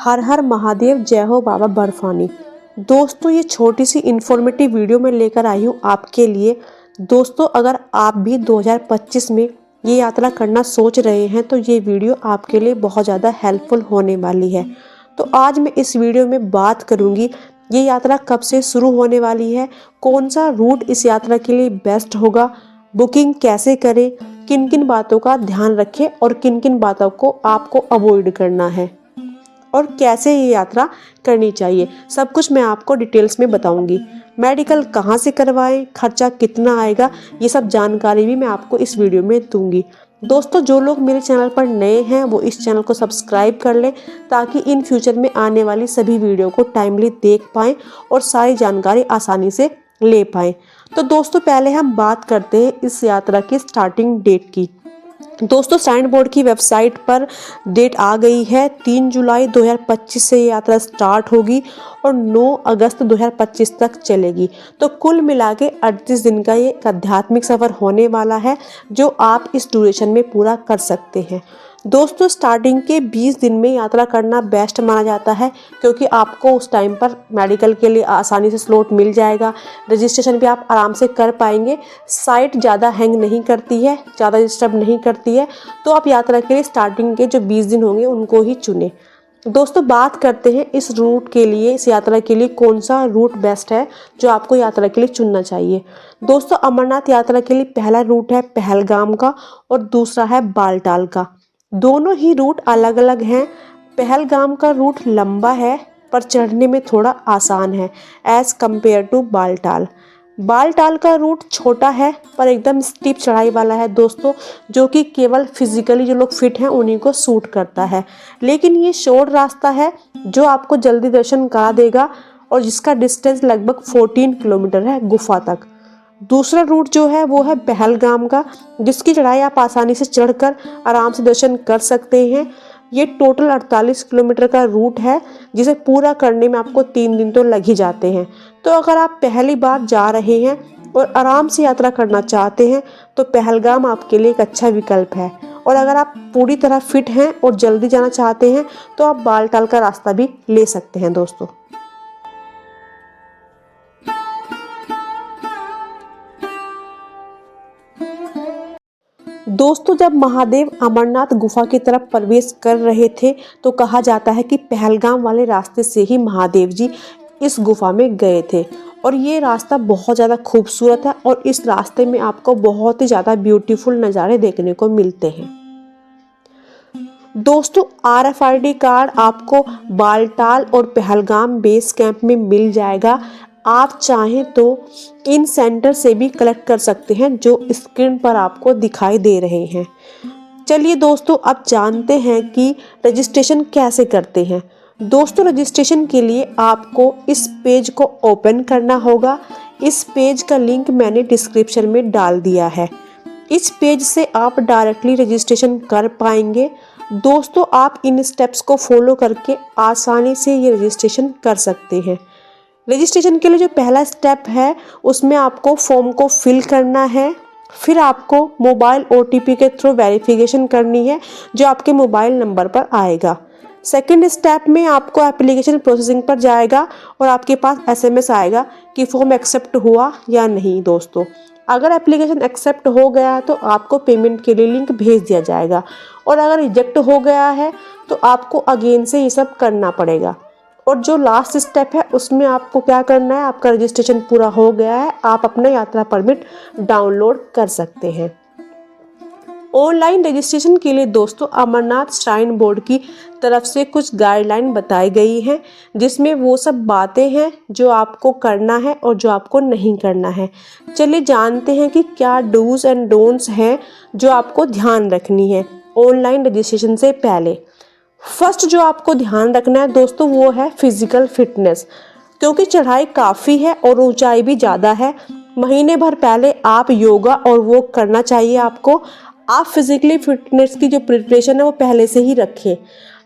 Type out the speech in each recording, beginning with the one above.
हर हर महादेव, जय हो बाबा बर्फानी। दोस्तों, ये छोटी सी इन्फॉर्मेटिव वीडियो मैं लेकर आई हूँ आपके लिए। दोस्तों, अगर आप भी 2025 में ये यात्रा करना सोच रहे हैं तो ये वीडियो आपके लिए बहुत ज़्यादा हेल्पफुल होने वाली है। तो आज मैं इस वीडियो में बात करूँगी ये यात्रा कब से शुरू होने वाली है, कौन सा रूट इस यात्रा के लिए बेस्ट होगा, बुकिंग कैसे करें, किन किन बातों का ध्यान रखें और किन किन बातों को आपको अवॉइड करना है और कैसे ये यात्रा करनी चाहिए। सब कुछ मैं आपको डिटेल्स में बताऊंगी। मेडिकल कहाँ से करवाएं, खर्चा कितना आएगा, ये सब जानकारी भी मैं आपको इस वीडियो में दूंगी। दोस्तों, जो लोग मेरे चैनल पर नए हैं वो इस चैनल को सब्सक्राइब कर लें ताकि इन फ्यूचर में आने वाली सभी वीडियो को टाइमली देख पाएं और सारी जानकारी आसानी से ले पाएं। तो दोस्तों, पहले हम बात करते हैं इस यात्रा की स्टार्टिंग डेट की। दोस्तों, श्राइन बोर्ड की वेबसाइट पर डेट आ गई है। 3 जुलाई 2025 से ये यात्रा स्टार्ट होगी और 9 अगस्त 2025 तक चलेगी। तो कुल मिला के 38 दिन का ये आध्यात्मिक सफ़र होने वाला है जो आप इस ड्यूरेशन में पूरा कर सकते हैं। दोस्तों, स्टार्टिंग के 20 दिन में यात्रा करना बेस्ट माना जाता है क्योंकि आपको उस टाइम पर मेडिकल के लिए आसानी से स्लॉट मिल जाएगा। रजिस्ट्रेशन भी आप आराम से कर पाएंगे। साइट ज़्यादा हैंग नहीं करती है, ज़्यादा डिस्टर्ब नहीं करती है। तो आप यात्रा के लिए स्टार्टिंग के जो 20 दिन होंगे उनको ही चुनें। दोस्तों, बात करते हैं इस रूट के लिए, इस यात्रा के लिए कौन सा रूट बेस्ट है जो आपको यात्रा के लिए चुनना चाहिए। दोस्तों, अमरनाथ यात्रा के लिए पहला रूट है पहलगाम का और दूसरा है बालटाल का। दोनों ही रूट अलग अलग हैं। पहलगाम का रूट लंबा है पर चढ़ने में थोड़ा आसान है as compare to Baltal. Baltal का रूट छोटा है पर एकदम स्टीप चढ़ाई वाला है दोस्तों, जो कि केवल फिजिकली जो लोग फिट हैं उन्हीं को सूट करता है। लेकिन ये शॉर्ट रास्ता है जो आपको जल्दी दर्शन करा देगा और जिसका डिस्टेंस लगभग 14 किलोमीटर है गुफा तक। दूसरा रूट जो है वो है पहलगाम का, जिसकी चढ़ाई आप आसानी से चढ़कर आराम से दर्शन कर सकते हैं। ये टोटल 48 किलोमीटर का रूट है जिसे पूरा करने में आपको 3 दिन तो लग ही जाते हैं। तो अगर आप पहली बार जा रहे हैं और आराम से यात्रा करना चाहते हैं तो पहलगाम आपके लिए एक अच्छा विकल्प है। और अगर आप पूरी तरह फिट हैं और जल्दी जाना चाहते हैं तो आप बालटाल का रास्ता भी ले सकते हैं। दोस्तों, जब महादेव अमरनाथ गुफा की तरफ प्रवेश कर रहे थे तो कहा जाता है कि पहलगाम वाले रास्ते से ही महादेव जी इस गुफा में गए थे। और ये रास्ता बहुत ज़्यादा खूबसूरत है और इस रास्ते में आपको बहुत ही ज़्यादा ब्यूटीफुल नज़ारे देखने को मिलते हैं। दोस्तों, RFID कार्ड आपको बालटाल और पहलगाम बेस कैंप में मिल जाएगा। आप चाहें तो इन सेंटर से भी कलेक्ट कर सकते हैं जो स्क्रीन पर आपको दिखाई दे रहे हैं। चलिए दोस्तों, अब जानते हैं कि रजिस्ट्रेशन कैसे करते हैं। दोस्तों, रजिस्ट्रेशन के लिए आपको इस पेज को ओपन करना होगा। इस पेज का लिंक मैंने डिस्क्रिप्शन में डाल दिया है। इस पेज से आप डायरेक्टली रजिस्ट्रेशन कर पाएंगे। दोस्तों, आप इन स्टेप्स को फॉलो करके आसानी से ये रजिस्ट्रेशन कर सकते हैं। रजिस्ट्रेशन के लिए जो पहला स्टेप है उसमें आपको फॉर्म को फिल करना है। फिर आपको मोबाइल OTP के थ्रू वेरिफिकेशन करनी है जो आपके मोबाइल नंबर पर आएगा। सेकंड स्टेप में आपको एप्लीकेशन प्रोसेसिंग पर जाएगा और आपके पास SMS आएगा कि फॉर्म एक्सेप्ट हुआ या नहीं। दोस्तों, अगर एप्लीकेशन एक्सेप्ट हो गया तो आपको पेमेंट के लिए लिंक भेज दिया जाएगा और अगर रिजेक्ट हो गया है तो आपको अगेन से ये सब करना पड़ेगा। और जो लास्ट स्टेप है उसमें आपको क्या करना है, आपका रजिस्ट्रेशन पूरा हो गया है, आप अपना यात्रा परमिट डाउनलोड कर सकते हैं। ऑनलाइन रजिस्ट्रेशन के लिए दोस्तों अमरनाथ श्राइन बोर्ड की तरफ से कुछ गाइडलाइन बताई गई हैं जिसमें वो सब बातें हैं जो आपको करना है और जो आपको नहीं करना है। चलिए जानते हैं कि क्या डूज एंड डोंट्स हैं जो आपको ध्यान रखनी है ऑनलाइन रजिस्ट्रेशन से पहले। फर्स्ट जो आपको ध्यान रखना है दोस्तों वो है फिजिकल फिटनेस, क्योंकि चढ़ाई काफ़ी है और ऊंचाई भी ज़्यादा है। महीने भर पहले आप योगा और वॉक करना चाहिए आपको। आप फिजिकली फिटनेस की जो प्रिपरेशन है वो पहले से ही रखें।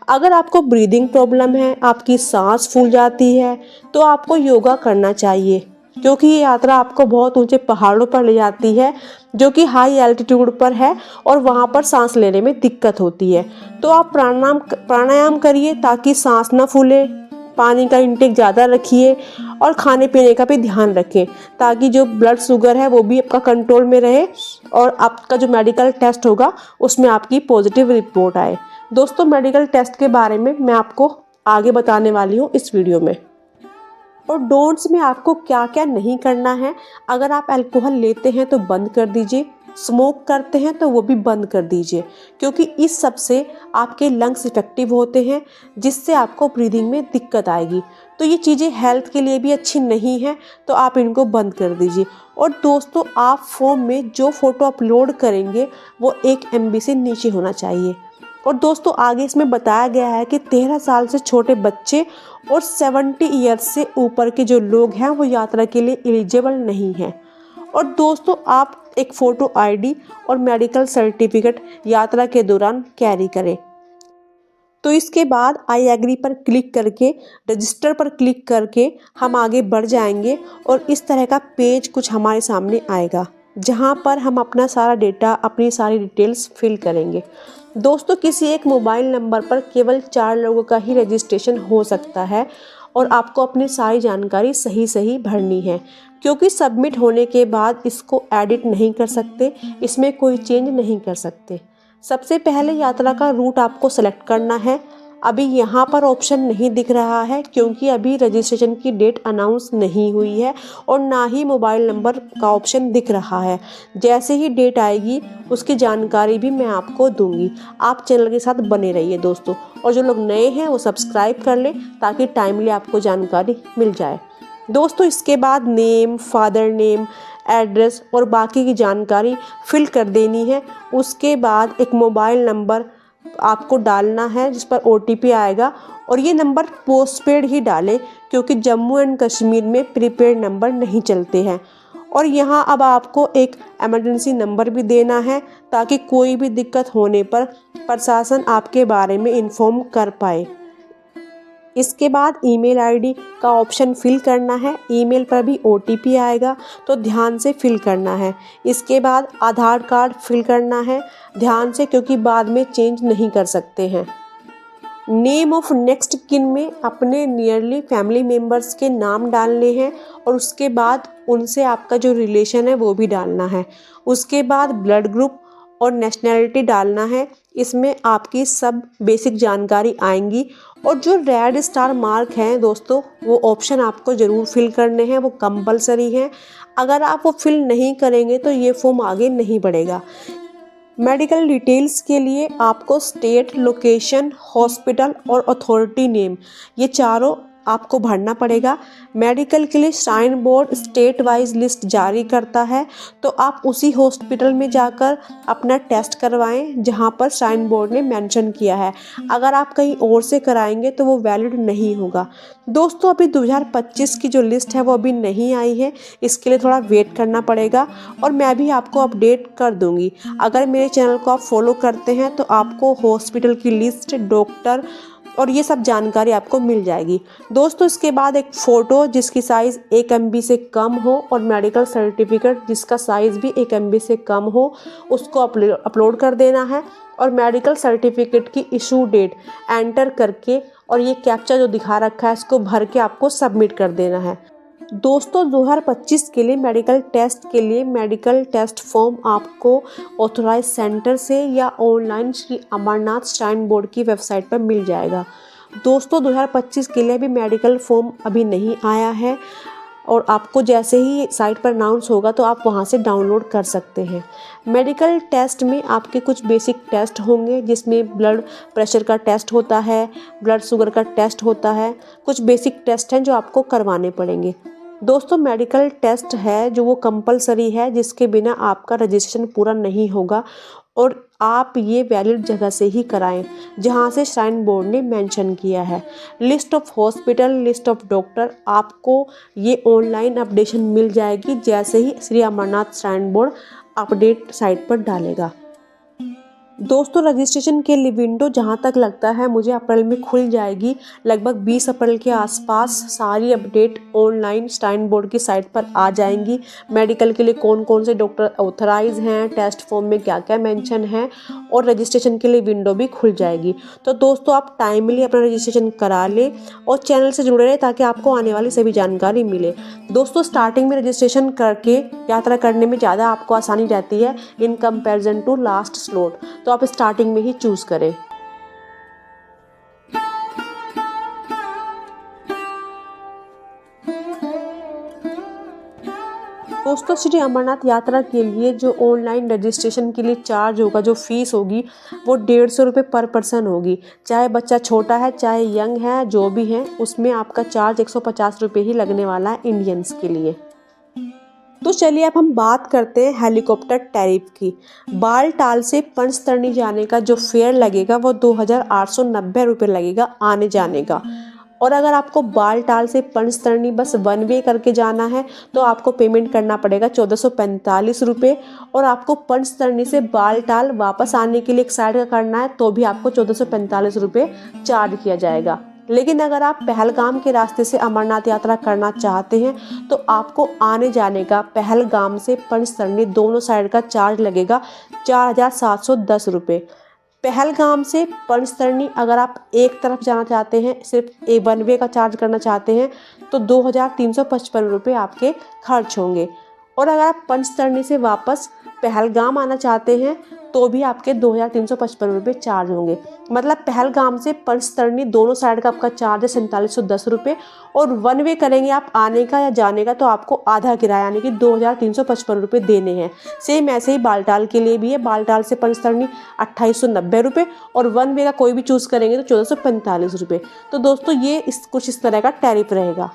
अगर आपको ब्रीदिंग प्रॉब्लम है, आपकी सांस फूल जाती है तो आपको योगा करना चाहिए। क्योंकि ये यात्रा आपको बहुत ऊंचे पहाड़ों पर ले जाती है जो कि हाई एल्टीट्यूड पर है और वहाँ पर सांस लेने में दिक्कत होती है। तो आप प्राणायाम करिए ताकि सांस ना फूले, पानी का इंटेक ज़्यादा रखिए और खाने पीने का भी ध्यान रखें ताकि जो ब्लड शुगर है वो भी आपका कंट्रोल में रहे और आपका जो मेडिकल टेस्ट होगा उसमें आपकी पॉजिटिव रिपोर्ट आए। दोस्तों, मेडिकल टेस्ट के बारे में मैं आपको आगे बताने वाली हूँ इस वीडियो में। और डोंट्स में आपको क्या क्या नहीं करना है। अगर आप अल्कोहल लेते हैं तो बंद कर दीजिए, स्मोक करते हैं तो वो भी बंद कर दीजिए, क्योंकि इस सब से आपके लंग्स इफेक्टिव होते हैं जिससे आपको ब्रीदिंग में दिक्कत आएगी। तो ये चीज़ें हेल्थ के लिए भी अच्छी नहीं है, तो आप इनको बंद कर दीजिए। और दोस्तों, आप फ़ोन में जो फ़ोटो अपलोड करेंगे वो 1 MB से नीचे होना चाहिए। और दोस्तों, आगे इसमें बताया गया है कि 13 साल से छोटे बच्चे और 70 ईयर्स से ऊपर के जो लोग हैं वो यात्रा के लिए एलिजिबल नहीं हैं। और दोस्तों, आप एक फ़ोटो ID और मेडिकल सर्टिफिकेट यात्रा के दौरान कैरी करें। तो इसके बाद आई एग्री पर क्लिक करके रजिस्टर पर क्लिक करके हम आगे बढ़ जाएंगे और इस तरह का पेज कुछ हमारे सामने आएगा जहां पर हम अपना सारा डेटा, अपनी सारी डिटेल्स फिल करेंगे। दोस्तों, किसी एक मोबाइल नंबर पर केवल 4 लोगों का ही रजिस्ट्रेशन हो सकता है और आपको अपनी सारी जानकारी सही सही भरनी है, क्योंकि सबमिट होने के बाद इसको एडिट नहीं कर सकते, इसमें कोई चेंज नहीं कर सकते। सबसे पहले यात्रा का रूट आपको सेलेक्ट करना है। अभी यहाँ पर ऑप्शन नहीं दिख रहा है क्योंकि अभी रजिस्ट्रेशन की डेट अनाउंस नहीं हुई है और ना ही मोबाइल नंबर का ऑप्शन दिख रहा है। जैसे ही डेट आएगी उसकी जानकारी भी मैं आपको दूंगी। आप चैनल के साथ बने रहिए दोस्तों, और जो लोग नए हैं वो सब्सक्राइब कर लें ताकि टाइमली आपको जानकारी मिल जाए। दोस्तों, इसके बाद नेम, फादर नेम, एड्रेस और बाकी की जानकारी फिल कर देनी है। उसके बाद एक मोबाइल नंबर आपको डालना है जिस पर OTP आएगा, और ये नंबर पोस्टपेड ही डालें क्योंकि जम्मू एंड कश्मीर में प्रीपेड नंबर नहीं चलते हैं। और यहाँ अब आपको एक इमरजेंसी नंबर भी देना है ताकि कोई भी दिक्कत होने पर प्रशासन आपके बारे में इन्फॉर्म कर पाए। इसके बाद ईमेल ID का ऑप्शन फिल करना है। ईमेल पर भी OTP आएगा तो ध्यान से फिल करना है। इसके बाद आधार कार्ड फिल करना है ध्यान से, क्योंकि बाद में चेंज नहीं कर सकते हैं। नेम ऑफ नेक्स्ट किन में अपने नियरली फैमिली मेम्बर्स के नाम डालने हैं और उसके बाद उनसे आपका जो रिलेशन है वो भी डालना है। उसके बाद ब्लड ग्रुप और नेशनैलिटी डालना है। इसमें आपकी सब बेसिक जानकारी आएंगी। और जो रेड स्टार मार्क हैं दोस्तों, वो ऑप्शन आपको ज़रूर फिल करने हैं, वो कंपलसरी हैं। अगर आप वो फिल नहीं करेंगे तो ये फॉर्म आगे नहीं बढ़ेगा। मेडिकल डिटेल्स के लिए आपको स्टेट, लोकेशन, हॉस्पिटल और अथॉरिटी नेम, ये चारों आपको भरना पड़ेगा। मेडिकल के लिए shrine board state wise list जारी करता है, तो आप उसी हॉस्पिटल में जाकर अपना टेस्ट करवाएं जहां पर श्राइन बोर्ड ने मेंशन किया है। अगर आप कहीं और से कराएंगे तो वो वैलिड नहीं होगा। दोस्तों, अभी 2025 की जो लिस्ट है वो अभी नहीं आई है, इसके लिए थोड़ा वेट करना पड़ेगा और मैं भी आपको अपडेट कर दूंगी। अगर मेरे चैनल को आप फॉलो करते हैं तो आपको हॉस्पिटल की लिस्ट, डॉक्टर और ये सब जानकारी आपको मिल जाएगी। दोस्तों, इसके बाद एक फ़ोटो जिसकी साइज़ 1 MB से कम हो और मेडिकल सर्टिफिकेट जिसका साइज़ भी 1 MB से कम हो, उसको अपलोड कर देना है। और मेडिकल सर्टिफिकेट की इशू डेट एंटर करके और ये कैप्चा जो दिखा रखा है इसको भर के आपको सबमिट कर देना है। दोस्तों, 2025 के लिए मेडिकल टेस्ट के लिए मेडिकल टेस्ट फॉर्म आपको ऑथोराइज सेंटर से या online Shri Amarnath shrine board की वेबसाइट पर मिल जाएगा। दोस्तों, 2025 के लिए भी मेडिकल फॉर्म अभी नहीं आया है और आपको जैसे ही साइट पर अनाउंस होगा तो आप वहां से डाउनलोड कर सकते हैं। मेडिकल टेस्ट में आपके कुछ बेसिक टेस्ट होंगे जिसमें ब्लड प्रेशर का टेस्ट होता है, ब्लड शुगर का टेस्ट होता है, कुछ बेसिक टेस्ट हैं जो आपको करवाने पड़ेंगे। दोस्तों, मेडिकल टेस्ट है जो वो कंपलसरी है, जिसके बिना आपका रजिस्ट्रेशन पूरा नहीं होगा और आप ये वैलिड जगह से ही कराएं जहां से श्राइन बोर्ड ने मेंशन किया है। List of hospital, list of doctor आपको ये ऑनलाइन अपडेशन मिल जाएगी जैसे ही Shri Amarnath shrine board update site पर डालेगा। दोस्तों रजिस्ट्रेशन के लिए विंडो जहां तक लगता है मुझे अप्रैल में खुल जाएगी। लगभग 20 अप्रैल के आसपास सारी अपडेट ऑनलाइन स्टाइन बोर्ड की साइट पर आ जाएंगी। मेडिकल के लिए कौन कौन से डॉक्टर ऑथराइज हैं, टेस्ट फॉर्म में क्या क्या मेंशन है, और रजिस्ट्रेशन के लिए विंडो भी खुल जाएगी। तो दोस्तों आप टाइमली अपना रजिस्ट्रेशन करा लें और चैनल से जुड़े रहें ताकि आपको आने वाली सभी जानकारी मिले। दोस्तों स्टार्टिंग में रजिस्ट्रेशन करके यात्रा करने में ज़्यादा आपको आसानी रहती है in comparison to last slot, तो आप स्टार्टिंग में ही चूज करें। दोस्तों श्री अमरनाथ यात्रा के लिए जो ऑनलाइन रजिस्ट्रेशन के लिए चार्ज होगा, जो फीस होगी वो 150 रुपये पर पर्सन होगी। चाहे बच्चा छोटा है चाहे यंग है, जो भी है उसमें आपका चार्ज 150 रुपये ही लगने वाला है इंडियंस के लिए। तो चलिए अब हम बात करते हैं हेलीकॉप्टर टैरिफ की। बालटाल से पंचतरणी जाने का जो फेयर लगेगा वो 2890 रुपये लगेगा आने जाने का। और अगर आपको बालटाल से पंचतरणी बस वन वे करके जाना है तो आपको पेमेंट करना पड़ेगा 1445 रुपये। और आपको पंचतरणी से बालटाल वापस आने के लिए एक साइड का करना है तो भी आपको 1445 रुपये चार्ज किया जाएगा। लेकिन अगर आप पहलगाम के रास्ते से अमरनाथ यात्रा करना चाहते हैं तो आपको आने जाने का पहलगाम से पंचतरणी दोनों साइड का चार्ज लगेगा 4710 रुपये। पहलगाम से पंचतरणी अगर आप एक तरफ जाना चाहते हैं, सिर्फ ए वन वे का चार्ज करना चाहते हैं तो 2355 रुपये आपके खर्च होंगे। और अगर आप पंचतरणी से वापस पहलगाम आना चाहते हैं तो भी आपके 2355 रुपये चार्ज होंगे। मतलब पहलगाम से पंचतरणी दोनों साइड का आपका चार्ज है 4710 रुपये। और वन वे करेंगे आप आने का या जाने का तो आपको आधा किराया यानी कि 2355 रुपये देने हैं। सेम ऐसे ही बालटाल के लिए भी है। बालटाल से पंचतरणी 2890 रुपये और वन वे का कोई भी चूज़ करेंगे तो 1445 रुपये। तो दोस्तों ये कुछ इस तरह का टैरिफ रहेगा।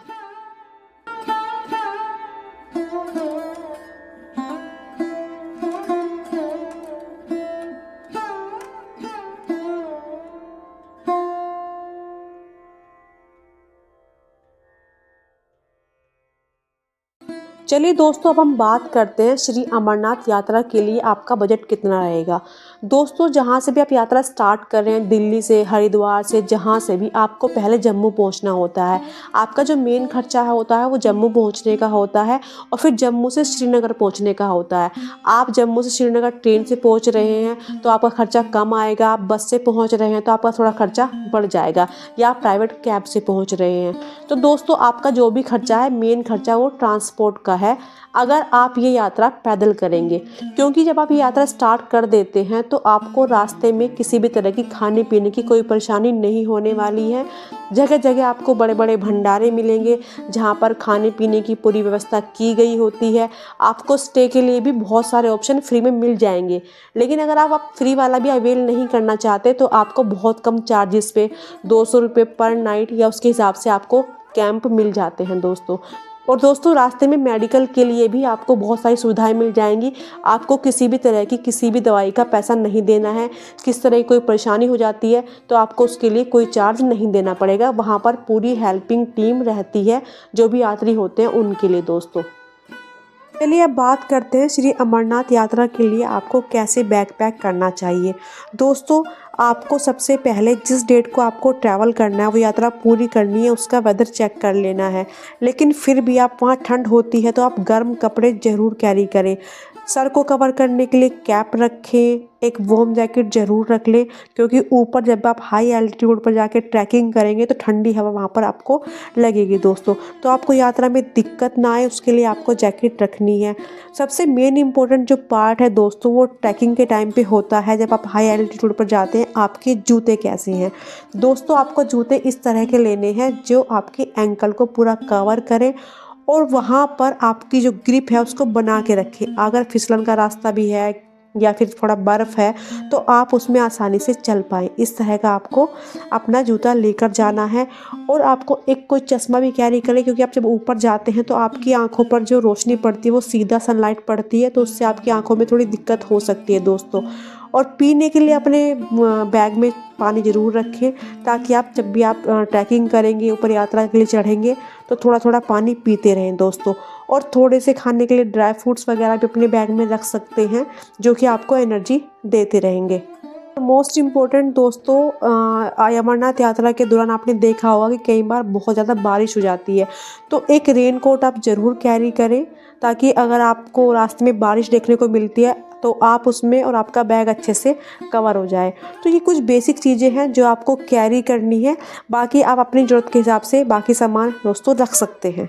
चलिए दोस्तों अब हम बात करते हैं श्री अमरनाथ यात्रा के लिए आपका बजट कितना रहेगा। दोस्तों जहाँ से भी आप यात्रा स्टार्ट कर रहे हैं, दिल्ली से, हरिद्वार से, जहाँ से भी, आपको पहले जम्मू पहुँचना होता है। आपका जो मेन खर्चा होता है वो जम्मू पहुँचने का होता है और फिर जम्मू से श्रीनगर पहुँचने का होता है। आप जम्मू से श्रीनगर ट्रेन से पहुँच रहे हैं तो आपका खर्चा कम आएगा। आप बस से पहुँच रहे हैं तो आपका थोड़ा खर्चा बढ़ जाएगा, या आप प्राइवेट कैब से पहुँच रहे हैं। तो दोस्तों आपका जो भी खर्चा है, मेन खर्चा वो ट्रांसपोर्ट का है अगर आप ये यात्रा पैदल करेंगे। क्योंकि जब आप ये यात्रा स्टार्ट कर देते हैं तो आपको रास्ते में किसी भी तरह की खाने पीने की कोई परेशानी नहीं होने वाली है। जगह जगह आपको बड़े बड़े भंडारे मिलेंगे जहाँ पर खाने पीने की पूरी व्यवस्था की गई होती है। आपको स्टे के लिए भी बहुत सारे ऑप्शन फ्री में मिल जाएंगे। लेकिन अगर आप फ्री वाला भी अवेल नहीं करना चाहते तो आपको बहुत कम चार्जेस पे 200 रुपये पर नाइट या उसके हिसाब से आपको कैंप मिल जाते हैं दोस्तों। और दोस्तों रास्ते में मेडिकल के लिए भी आपको बहुत सारी सुविधाएं मिल जाएंगी। आपको किसी भी तरह की किसी भी दवाई का पैसा नहीं देना है। किस तरह की कोई परेशानी हो जाती है तो आपको उसके लिए कोई चार्ज नहीं देना पड़ेगा। वहाँ पर पूरी हेल्पिंग टीम रहती है जो भी यात्री होते हैं उनके लिए दोस्तों। चलिए अब बात करते हैं श्री अमरनाथ यात्रा के लिए आपको कैसे बैग पैक करना चाहिए। दोस्तों आपको सबसे पहले जिस डेट को आपको ट्रैवल करना है, वो यात्रा पूरी करनी है, उसका वेदर चेक कर लेना है। लेकिन फिर भी आप वहाँ ठंड होती है तो आप गर्म कपड़े ज़रूर कैरी करें। सर को कवर करने के लिए कैप रखें, एक वार्म जैकेट ज़रूर रख लें क्योंकि ऊपर जब आप हाई एल्टीट्यूड पर जाके ट्रैकिंग करेंगे तो ठंडी हवा वहाँ पर आपको लगेगी दोस्तों। तो आपको यात्रा में दिक्कत ना आए उसके लिए आपको जैकेट रखनी है। सबसे मेन इम्पोर्टेंट जो पार्ट है दोस्तों वो ट्रैकिंग के टाइम पे होता है। जब आप हाई एल्टीट्यूड पर जाते हैं आपके जूते कैसे हैं। दोस्तों आपको जूते इस तरह के लेने हैं जो आपके एंकल को पूरा कवर करें और वहाँ पर आपकी जो ग्रिप है उसको बना के रखें। अगर फिसलन का रास्ता भी है या फिर थोड़ा बर्फ़ है तो आप उसमें आसानी से चल पाएँ। इस तरह का आपको अपना जूता लेकर जाना है। और आपको एक कोई चश्मा भी कैरी करें क्योंकि आप जब ऊपर जाते हैं तो आपकी आंखों पर जो रोशनी पड़ती है वो सीधा सनलाइट पड़ती है तो उससे आपकी आंखों में थोड़ी दिक्कत हो सकती है दोस्तों। और पीने के लिए अपने बैग में पानी ज़रूर रखें ताकि आप जब भी आप ट्रैकिंग करेंगे, ऊपर यात्रा के लिए चढ़ेंगे तो थोड़ा थोड़ा पानी पीते रहें दोस्तों। और थोड़े से खाने के लिए ड्राई फ्रूट्स वगैरह भी अपने बैग में रख सकते हैं जो कि आपको एनर्जी देते रहेंगे। मोस्ट इम्पोर्टेंट दोस्तों, अमरनाथ यात्रा के दौरान आपने देखा होगा कि कई बार बहुत ज़्यादा बारिश हो जाती है, तो एक रेन कोट आप ज़रूर कैरी करें, ताकि अगर आपको रास्ते में बारिश देखने को मिलती है तो आप उसमें और आपका बैग अच्छे से कवर हो जाए। तो ये कुछ बेसिक चीज़ें हैं जो आपको कैरी करनी है, बाकी आप अपनी ज़रूरत के हिसाब से बाकी सामान दोस्तों रख सकते हैं।